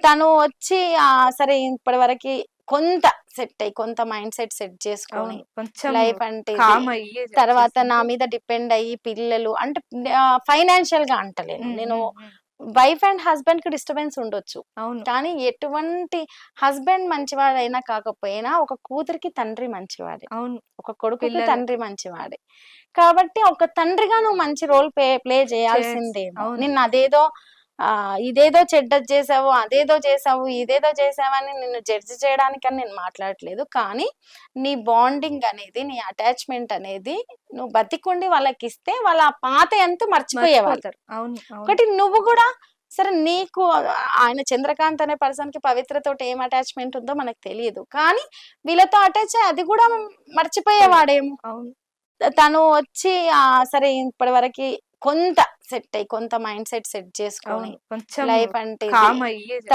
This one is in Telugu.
తను వచ్చి సరే ఇప్పటి వరకు కొంత సెట్ అయ్యి, కొంత మైండ్ సెట్ సెట్ చేసుకొని కొంచెం లైఫ్ అంటే ఇది, కామ్ అయ్యి తర్వాత నా మీద డిపెండ్ అయ్యి పిల్లలు అంటే ఫైనాన్షియల్ గా అంటలేను నేను. వైఫ్ అండ్ హస్బెండ్ కి డిస్టర్బెన్స్ ఉండొచ్చు, కానీ ఎటువంటి హస్బెండ్ మంచివాడైనా కాకపోయినా ఒక కూతురికి తండ్రి మంచివాడే, ఒక కొడుకుకి తండ్రి మంచివాడే. కాబట్టి ఒక తండ్రిగా నువ్వు మంచి రోల్ ప్లే చేయాల్సిందేమో. నిన్ను అదేదో ఇదేదో చెడ్డది చేసావు, అదేదో చేసావు, ఇదేదో చేసావని నిన్ను జడ్జి చేయడానికని నేను మాట్లాడట్లేదు. కానీ నీ బాండింగ్ అనేది, నీ అటాచ్మెంట్ అనేది నువ్వు బతికుండి వాళ్ళకి ఇస్తే వాళ్ళ పాత ఎంత మర్చిపోయేవాళ్ళు. ఒకటి నువ్వు కూడా సరే, నీకు ఆయన చంద్రకాంత్ అనే పర్సన్ కి పవిత్రతోటి ఏం అటాచ్మెంట్ ఉందో మనకు తెలియదు, కానీ వీళ్ళతో అటాచ్ అయ్యి అది కూడా మర్చిపోయేవాడేమో. తను వచ్చి సరే ఇప్పటి వరకు కొంత సెట్ అయ్యి, కొంత మైండ్ సెట్ సెట్ చేసుకొని లైఫ్ అంటే ఇది,